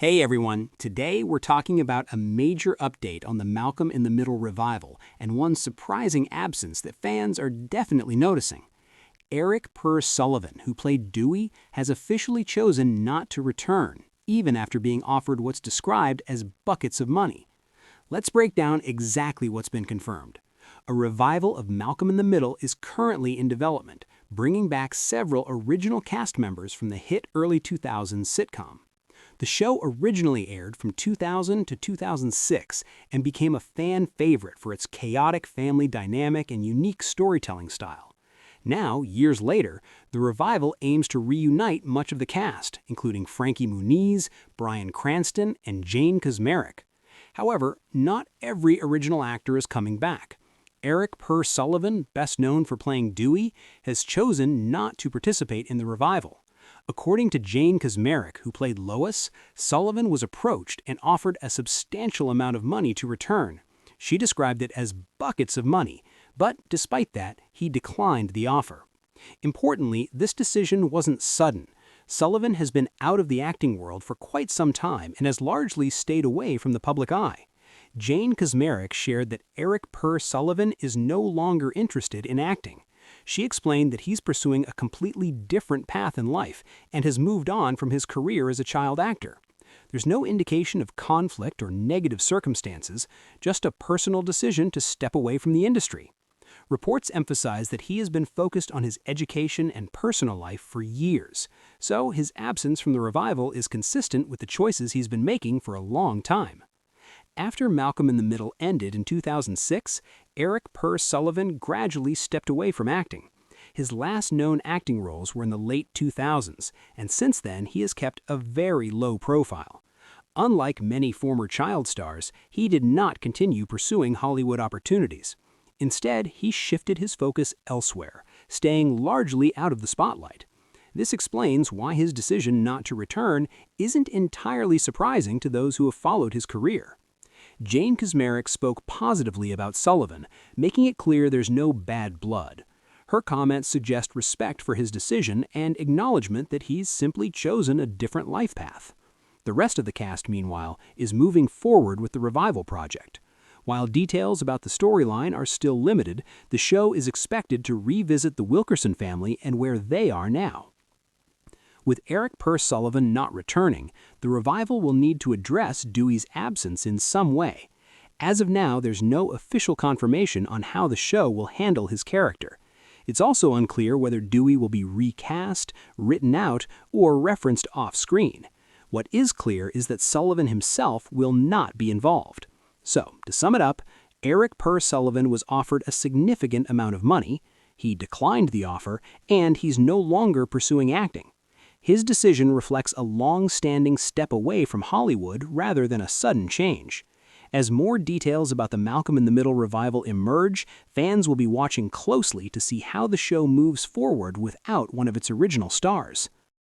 Hey everyone, today we're talking about a major update on the Malcolm in the Middle revival and one surprising absence that fans are definitely noticing. Erik Per Sullivan, who played Dewey, has officially chosen not to return, even after being offered what's described as buckets of money. Let's break down exactly what's been confirmed. A revival of Malcolm in the Middle is currently in development, bringing back several original cast members from the hit early 2000s sitcom. The show originally aired from 2000 to 2006 and became a fan favorite for its chaotic family dynamic and unique storytelling style. Now, years later, the revival aims to reunite much of the cast, including Frankie Muniz, Bryan Cranston, and Jane Kaczmarek. However, not every original actor is coming back. Erik Per Sullivan, best known for playing Dewey, has chosen not to participate in the revival. According to Jane Kaczmarek, who played Lois, Sullivan was approached and offered a substantial amount of money to return. She described it as buckets of money, but despite that, he declined the offer. Importantly, this decision wasn't sudden. Sullivan has been out of the acting world for quite some time and has largely stayed away from the public eye. Jane Kaczmarek shared that Erik Per Sullivan is no longer interested in acting. She explained that he's pursuing a completely different path in life and has moved on from his career as a child actor. There's no indication of conflict or negative circumstances, just a personal decision to step away from the industry. Reports emphasize that he has been focused on his education and personal life for years, so his absence from the revival is consistent with the choices he's been making for a long time. After Malcolm in the Middle ended in 2006, Erik Per Sullivan gradually stepped away from acting. His last known acting roles were in the late 2000s, and since then he has kept a very low profile. Unlike many former child stars, he did not continue pursuing Hollywood opportunities. Instead, he shifted his focus elsewhere, staying largely out of the spotlight. This explains why his decision not to return isn't entirely surprising to those who have followed his career. Jane Kaczmarek spoke positively about Sullivan, making it clear there's no bad blood. Her comments suggest respect for his decision and acknowledgement that he's simply chosen a different life path. The rest of the cast, meanwhile, is moving forward with the revival project. While details about the storyline are still limited, the show is expected to revisit the Wilkerson family and where they are now. With Erik Per Sullivan not returning, the revival will need to address Dewey's absence in some way. As of now, there's no official confirmation on how the show will handle his character. It's also unclear whether Dewey will be recast, written out, or referenced off-screen. What is clear is that Sullivan himself will not be involved. So, to sum it up, Erik Per Sullivan was offered a significant amount of money, he declined the offer, and he's no longer pursuing acting. His decision reflects a long-standing step away from Hollywood rather than a sudden change. As more details about the Malcolm in the Middle revival emerge, fans will be watching closely to see how the show moves forward without one of its original stars.